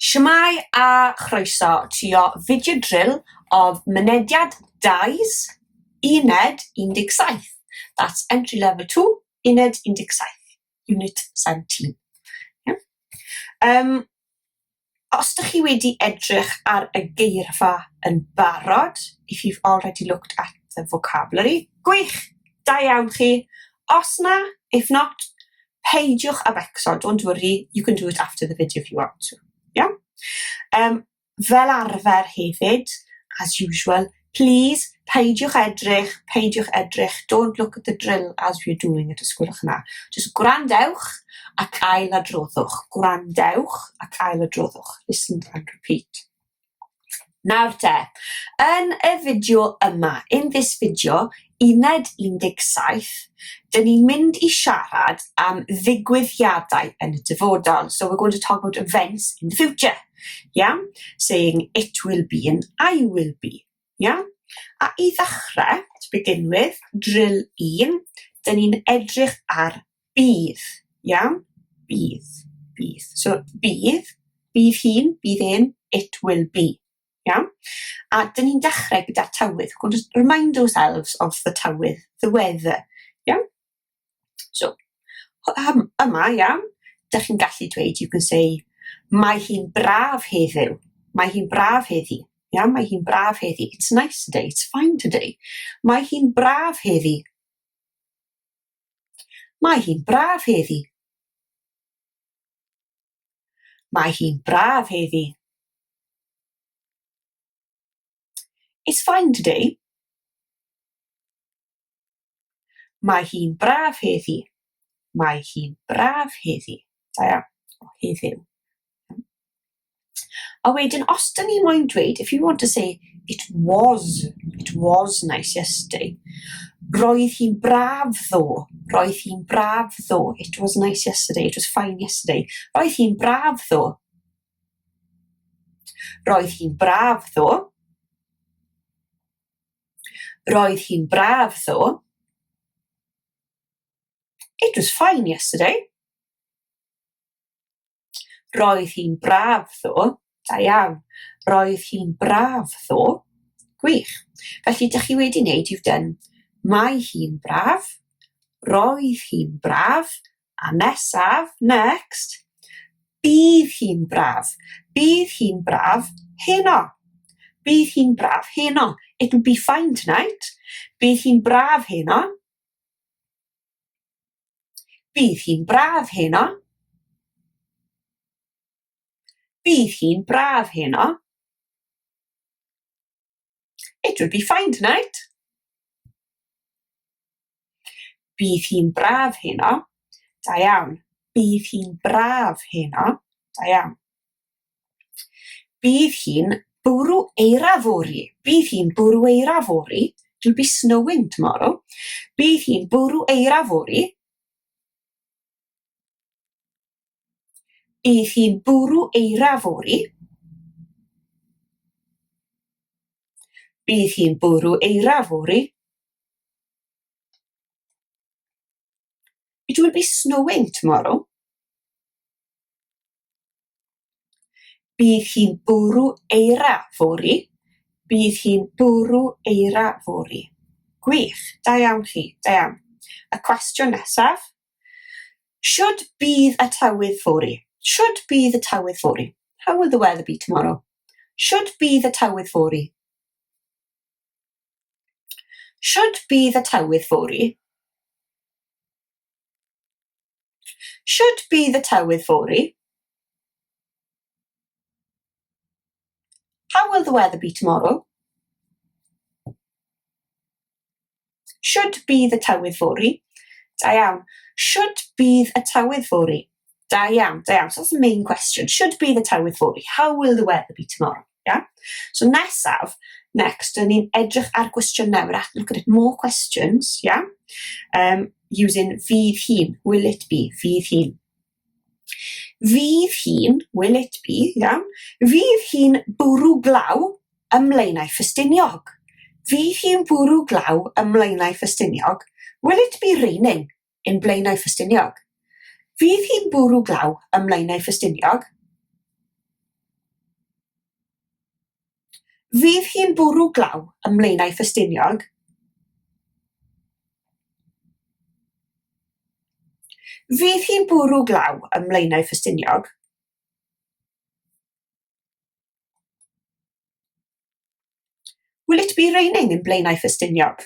Shwmae a chroeso to video drill of MYNEDIAD DAIs, Uned 17. That's entry level 2, Uned 17, Unit 17. Yeah. Os ydych chi wedi edrych ar y geirfa yn barod, if you've already looked at the vocabulary, gwych, da iawn chi. Os na, if not, peidiwch a becso, don't worry, you can do it after the video if you want to. Yeah? Fel arfer hefyd, as usual, please, peidiwch edrych, don't look at the drill as we're doing it, ysgwylwch yna. Just gwrandewch ac ailadroddwch. Gwrandewch ac ailadroddwch. Listen and repeat. Nawr te, yn y fideo yma, in this video, Uned 17, dyn ni'n mynd i siarad am ddigwyddiadau yn y dyfodol. So we're going to talk about events in the future. Yeah? Saying it will be and I will be. Yeah? A i ddechrau, to begin with, drill 1, dyn ni'n edrych ar bydd. Yeah? Bydd. So bydd hi'n, bydd ein, it will be. Yeah? A dyn ni'n dechrau gyda'r tywydd. We're going to remind ourselves of the tywydd, the weather. Yeah? So, yma, yeah, dych chi'n gallu dweud, you can say, mae hi'n braf heddiw. Mae hi'n braf heddi. Yeah? Mae hi'n braf heddi. It's nice today, it's fine today. Mae hi'n braf heddi. Mae hi'n braf heddi. Mae hi'n braf heddi. It's fine today. Mae hi'n braf heddi. Mae hi'n braf heddi. Da iawn. Heddiw. A wedyn, os dyn ni moyn dweud, if you want to say, it was nice yesterday. Roedd hi'n braf ddo. Roedd hi'n braf ddo. It was nice yesterday. It was fine yesterday. Roedd hi'n braf ddo. Roedd hi'n braf ddo. Roedd hi'n braf ddo. It was fine yesterday. Roedd hi'n braf ddo. Da iawn. Roedd hi'n braf ddo. Gwych. Felly, dych chi wedi wneud, you've done mae hi'n braf, roedd hi'n braf, a nesaf, next, bydd hi'n braf. Bydd hi'n braf heno. Bydd hi'n braf heno. It will be fine tonight. Bydd hi'n braf heno. Bydd hi'n braf heno. Bydd hi'n braf heno. It will be fine tonight. Bydd hi'n braf heno. Da iawn. Bydd hi'n braf heno. Da iawn. Bydd hi'n bwrw eira fori. Bydd hi'n bwrw eira fori. It will be snowing tomorrow. Bydd hi'n bwrw eira fori. Bydd hi'n bwrw eira fori. Bydd hi'n bwrw eira fori. It will be snowing tomorrow. Bydd hi'n bwrw eira fori. Bydd hi'n bwrw eira fori. Gwych, da iawn chi, da iawn. Y cwestiwn nesaf. Should bydd y tywydd fori? Should bydd y tywydd fori? How will the weather be tomorrow? Should bydd y tywydd fori? Should bydd y tywydd fori? Should bydd y tywydd fori? How will the weather be tomorrow? Should bydd y tywydd fori? Da iawn. Should bydd y tywydd fori? Da iawn, da iawn. So that's the main question. Should bydd y tywydd fori? How will the weather be tomorrow? Yeah? So nesaf, next, dyn ni'n edrych ar gwestiwn newydd. Look at it, more questions, yeah? Using fydd hi'n, will it be? Fydd hi'n. Fydd hi'n, will it be, yeah? Fydd hi'n bwrw glaw ymlaen ei ffestiniog. Fydd hi'n bwrw glaw ymlaen ei ffestiniog. Will it be raining in Blaen ei ffestiniog? Fydd hi'n bwrw glaw ymlaen ei ffestiniog? Fydd hi'n bwrw glaw ym Mlaenau Ffestiniog? Fydd hi'n bwrw glaw ym Mlaenau Ffestiniog? Will it be raining in Blaenau Ffestiniog?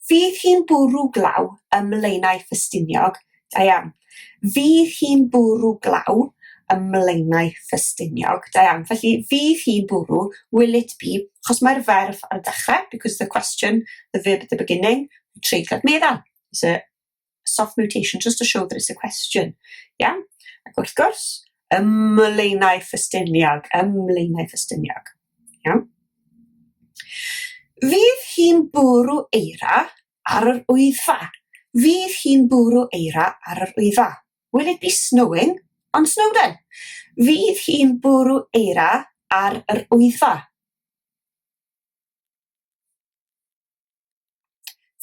Fydd hi'n bwrw glaw ym Mlaenau Ffestiniog? Da iawn. Fydd hi'n bwrw glaw ym Mlaenau Ffestiniog. Da iawn. Felly, fydd hi'n bwrw, will it be, achos mae'r ferf ar y dechrau, because the question, the verb at the beginning, treiglad meddal. It's a soft mutation just to show that it's a question. Yeah? Ac wrth gwrs, ym Mlaenau Ffestiniog. Ym Mlaenau Ffestiniog. Yeah? Fydd hi'n bwrw eira ar yr wyddfa? Fydd hi'n bwrw eira ar yr wyddfa? Will it be snowing on Snowdon? Fydd hi'n bwrw eira ar yr wyddfa?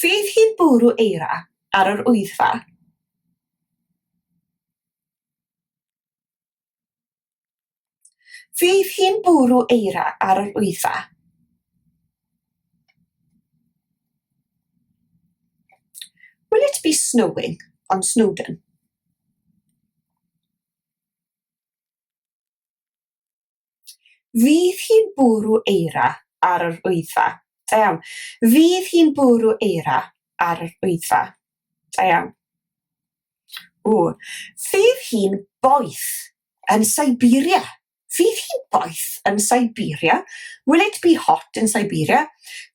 Fydd hi'n bwrw eira ar yr wyddfa? Fydd hi'n bwrw eira ar yr wyddfa? Will it be snowing on Snowdon? Fydd hi'n bwrw eira ar yr wyddfa? Da iawn. Fydd hi'n bwrw eira ar yr wyddfa? Da iawn. Fydd hi'n boeth yn Siberia? Fydd hi'n boeth yn Siberia? Will it be hot in Siberia?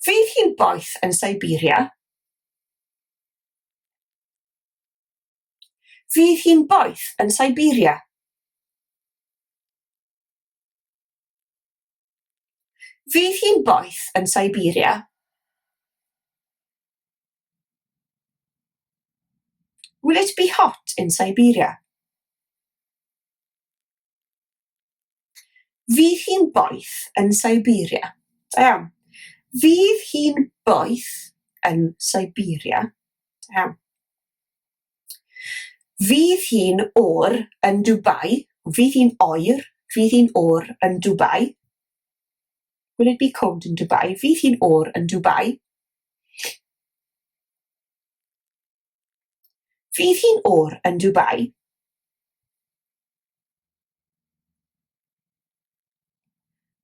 Fydd hi'n boeth yn Siberia? Fydd hi'n boeth yn Siberia? Fydd hi'n boeth yn Siberia? Will it be hot in Siberia? Fydd hi'n boeth yn Siberia? Da iawn. Fydd hi'n boeth yn Siberia? Da iawn. Fydd hi'n oer yn Dubai? Fydd hi'n oer? Fydd hi'n oer yn Dubai? Will it be cold in Dubai? Fydd hi'n oer yn Dubai? Fydd hi'n oer yn Dubai?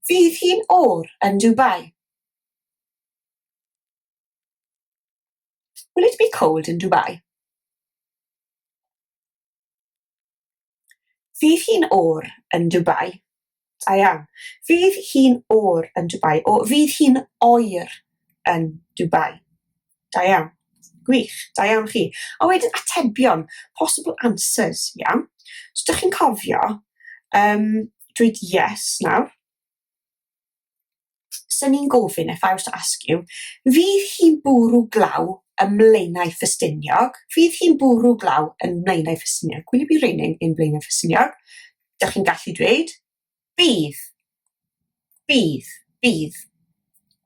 Fydd hi'n oer yn Dubai? Will it be cold in Dubai? Fydd hi'n oer yn Dubai? Da iawn. Fydd hi'n oer yn Dubai? O fydd hi'n oer yn Dubai? Da iawn. Gwych. Da iawn chi. A wedyn atebion, possible answers, iawn. So dych chi'n cofio, dweud yes nawr. Sy'n ni'n gofyn, if I was to ask you, fydd hi'n bwrw glaw ym Mlaenau Ffestiniog? Fydd hi'n bwrw glaw yn Mlaenau Ffestiniog? Will it be raining in Mlaenau Ffestiniog? Dych chi'n gallu dweud bydd. Bydd. Bydd.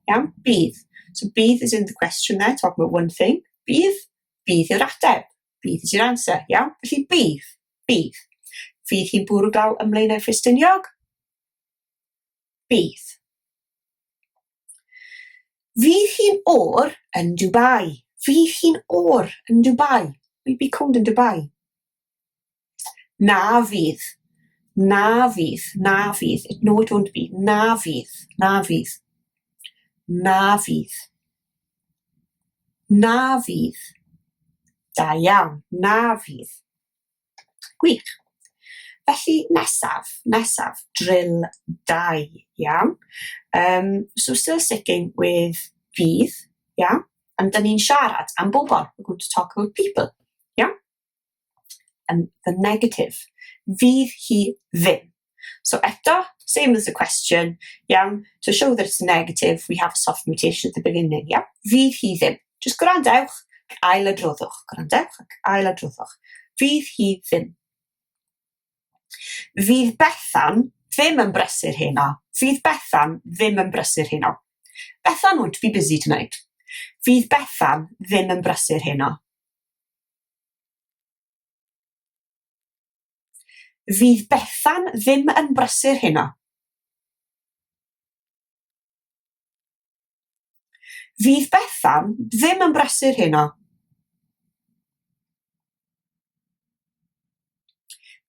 Iawn? Bydd. So bydd is in the question there, talking about one thing. Bydd. Bydd yw'r ateb. Bydd is your answer. Iawn? Felly bydd. Bydd. Fydd hi'n bwrw glaw ym Mlaenau Ffestiniog? Bydd. Fydd hi'n oer yn Dubai? Fydd hi'n oer yn Dubai? Will it be cold in Dubai? Na fydd. Na fydd. Na fydd. No, it won't be. Na fydd. Na fydd. Na fydd. Na fydd. Da iawn. Na fydd. Gwych. Felly nesaf, drill 2, iawn. So still sticking with fydd, iawn. And dyn ni'n siarad am bobl. We're going to talk about people, iawn. And the negative, fydd hi ddim. So eto, same as the question, iawn. To show that it's negative, we have a soft mutation at the beginning, iawn. Fydd hi ddim. Just gwrandewch, ailadroddwch. Gwrandewch ac ailadroddwch. Fydd hi ddim. Fydd Bethan ddim yn brysur heno. Fydd Bethan ddim yn brysur heno. Bethan won't be busy tonight. Fydd Bethan ddim yn brysur heno. Fydd Bethan ddim yn brysur heno. Fydd Bethan ddim yn brysur heno.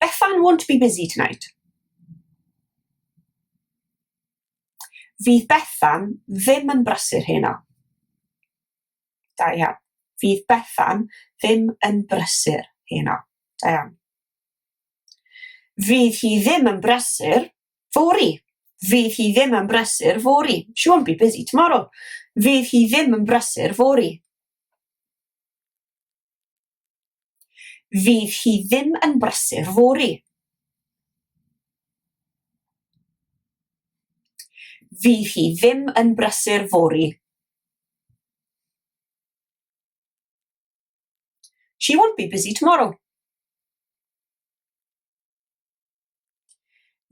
Bethan won't be busy tonight. Fydd Bethan ddim yn brysur heno. Da iawn. Fydd Bethan ddim yn brysur heno. Da iawn. Fydd hi ddim yn brysur fory. Fydd hi ddim yn brysur fory. She won't be busy tomorrow. Fydd hi ddim yn brysur fory. Fydd hi ddim yn brysur fory. Fydd hi ddim yn brysur fory. She won't be busy tomorrow.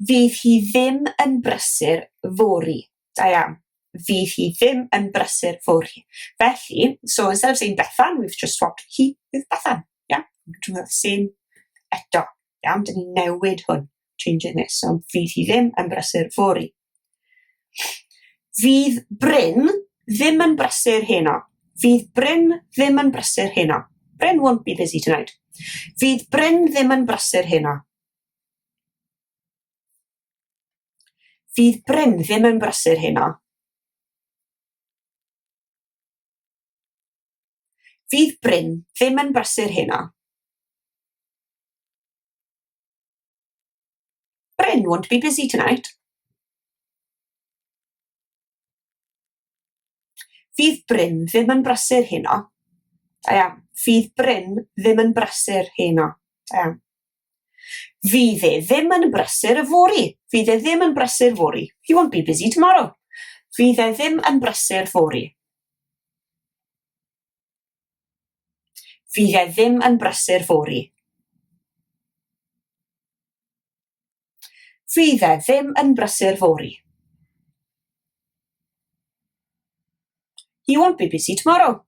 Fydd hi ddim yn brysur fory. Da iawn. Fydd hi ddim yn brysur fory. Felly, so instead of saying Bethan, we've just swapped he with Bethan. Yeah, we're doing the same eto. Iawn, dyn ni newid hwn. Changing this. So, fydd hi ddim yn brysur fory. Fydd Bryn ddim yn brysur heno. Fydd Bryn ddim yn brysur heno. Bryn won't be busy tonight. Fydd Bryn ddim yn brysur heno. Fydd Bryn ddim yn brysur heno. Fydd Bryn ddim yn brysur heno. Bryn won't be busy tonight. Fydd Bryn ddim yn brysur heno. Da iawn. Fydd Bryn ddim yn brysur heno. Da iawn. Fydd e ddim yn brysur fory. Fydd e ddim yn brysur fory. He won't be busy tomorrow. Fydd e ddim yn brysur fory. Fydd e ddim yn brysur fory. Fydd e ddim yn brysur fory. He won't be busy tomorrow.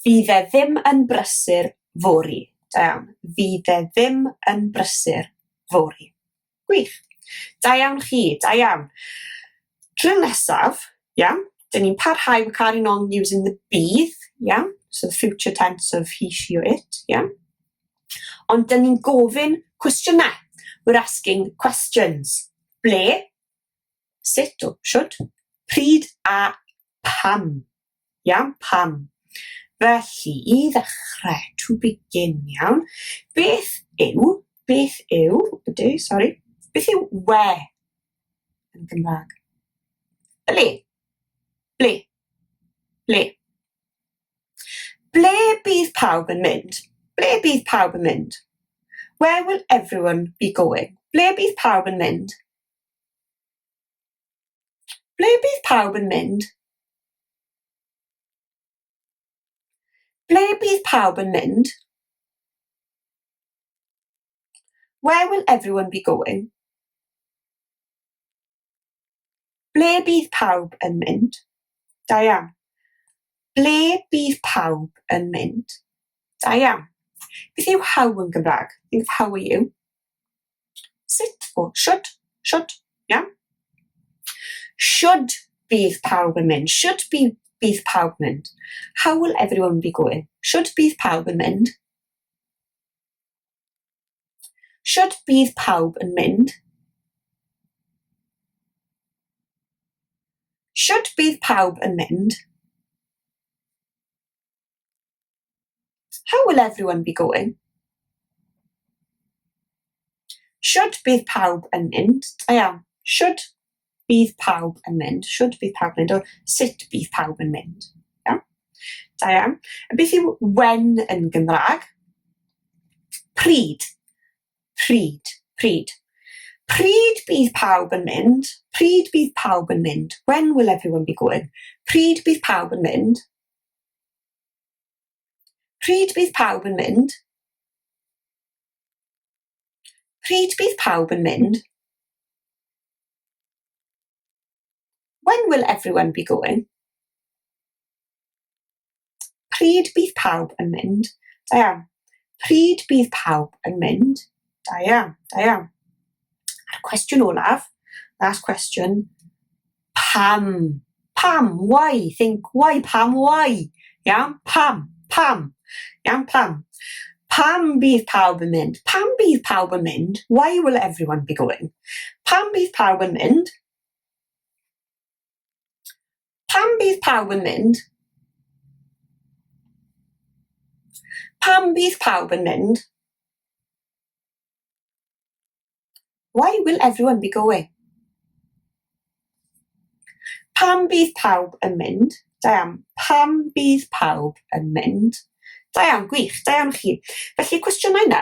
Fydd e ddim yn brysur fory. Da iawn. Fydd e ddim yn brysur fory. Gwych. Da iawn chi, da iawn. Tro nesaf, iawn, dyn ni'n parhau with carrying on using the bydd, iawn, so the future tense of he, she or it, iawn. Ond dyn ni'n gofyn cwestiynau. We're asking questions. Ble, sut o should, pryd a pam. Iawn, pam. Felly, i ddechrau, to begin, iawn, beth yw, beth yw where yn Gymraeg? Ble, ble, ble. Ble bydd pawb yn mynd? Ble bydd pawb yn mynd? Where will everyone be going? Ble bydd pawb yn mynd? Ble bydd pawb yn mynd? Ble bydd pawb yn mynd? Where will everyone be going? Ble bydd pawb yn mynd? Da iawn. Ble bydd pawb yn mynd? Da iawn. Beth yw how yn Gymraeg? Think of how are you? Sut o should, iawn. Should bydd pawb yn mynd? Should bydd pawb yn mynd? How will everyone be going? Should bydd pawb yn mynd? Should bydd pawb yn mynd? Should bydd pawb yn mynd? How will everyone be going? Should bydd pawb yn mynd? Da iawn. Should bydd pawb yn mynd? Should bydd pawb yn mynd? O sut bydd pawb yn mynd? Iawn? Da iawn. A beth yw when yn Gymraeg? Pryd. Pryd. Pryd. Pryd bydd pawb yn mynd? Pryd bydd pawb yn mynd? When will everyone be going? Pryd bydd pawb yn mynd? Pryd bydd pawb yn mynd? Pryd bydd pawb yn mynd? When will everyone be going? Pryd bydd pawb yn mynd? Da iawn. Pryd bydd pawb yn mynd? Da iawn, da iawn. A'r cwestiwn olaf, last question, Pam. Pam, why? Think why, Pam, why? Yeah, Pam. Yeah, Pam. Pam bydd pawb yn mynd? Pam bydd pawb yn mynd? Why will everyone be going? Pam bydd pawb yn mynd? Pam bydd pawb yn mynd? Pam bydd pawb yn mynd? Why will everyone be going? Pam bydd pawb yn mynd? Da iawn. Pam bydd pawb yn mynd? Da iawn, gwych, da iawn chi. Felly cwestiynau yna,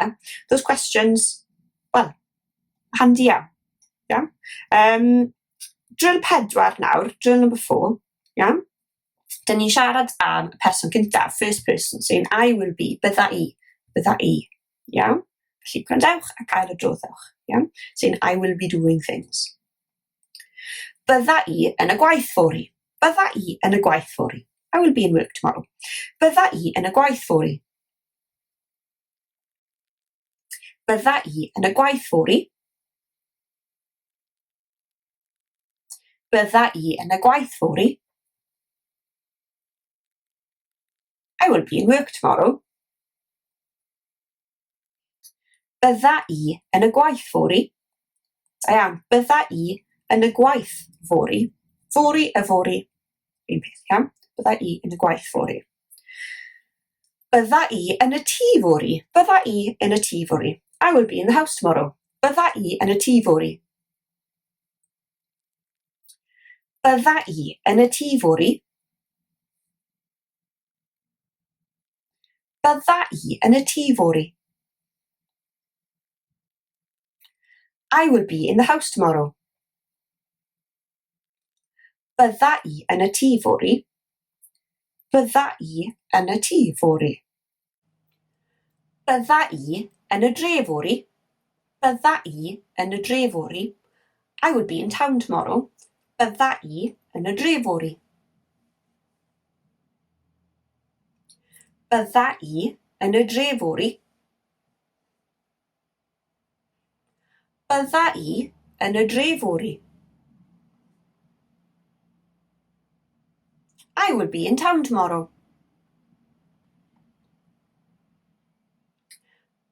those questions, well, handy iawn. Yeah? Drill 4 nawr, drill number 4. Yeah? Dyn ni'n siarad am y person cyntaf, first person, saying I will be, bydda i. Yeah? Felly gwrandewch ac ail adroddwch. Yeah? Saying I will be doing things. Bydda i yn y gwaith fori. Bydda i yn y gwaith fori. I will be in work tomorrow. Bydda i yn y gwaith fori. Bydda i yn y gwaith fori. Bydda i yn y gwaith fori. I will be in work tomorrow. Bydda i yn y gwaith fori. Da iawn. Bydda i yn y gwaith fori. Fori y fori. Un peth, iawn. Bydda i yn y gwaith fori. Bydda i yn y tŷ fori. Bydda i yn y tŷ fori. I will be in the house tomorrow. Bydda i yn y tŷ fori. Bydda i yn y tŷ fori. Bydda i yn y tŷ fori. I will be in the house tomorrow. Bydda i yn y tŷ fori. Bydda i yn y tŷ fori. Bydda i yn y dre fori. Bydda i yn y dre fori. I will be in town tomorrow. Bydda i yn y dre fori. Bydda i yn y dre fori. Bydda i yn y dre fori. I will be in town tomorrow.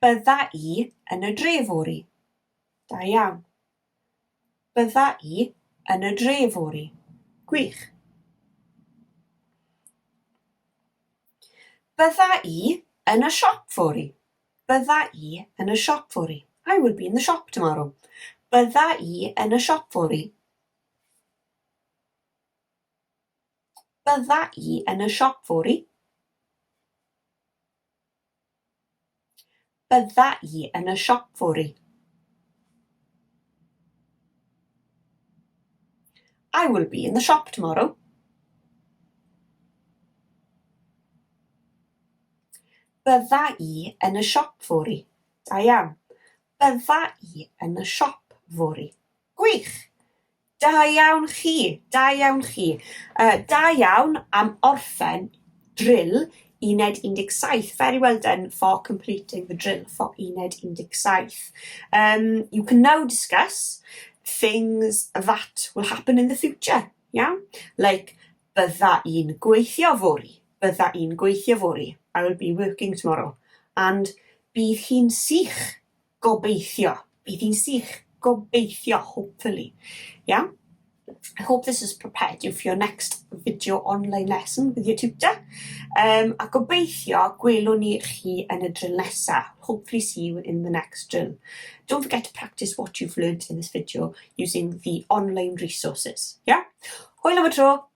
Bydda i yn y dre fori. Da iawn. Bydda i yn y dre fori. Gwych. Bydda i yn y siop fori. Bydda i yn y siop fori. I will be in the shop tomorrow. Bydda i yn y siop fori. Bydda i yn y siop fori. Bydda i yn y siop fori. I will be in the shop tomorrow. Bydda i yn y siop fori. Da iawn. Bydda i yn y siop fori. Gwych. Da iawn chi. Da iawn chi. Da iawn am orffen drill Uned 17. Very well done for completing the drill for Uned 17. You can now discuss things that will happen in the future. Yeah? Like, bydda i'n gweithio fori. Bydda i'n gweithio fori. I will be working tomorrow. And bydd hi'n sych gobeithio. Bydd hi'n sych gobeithio, hopefully. Yeah? I hope this has prepared you for your next video online lesson with your tutor. A gobeithio gwelwn ni chi yn y drill nesa. Hopefully see you in the next drill. Don't forget to practice what you've learnt in this video using the online resources. Yeah? Hwyl am y tro!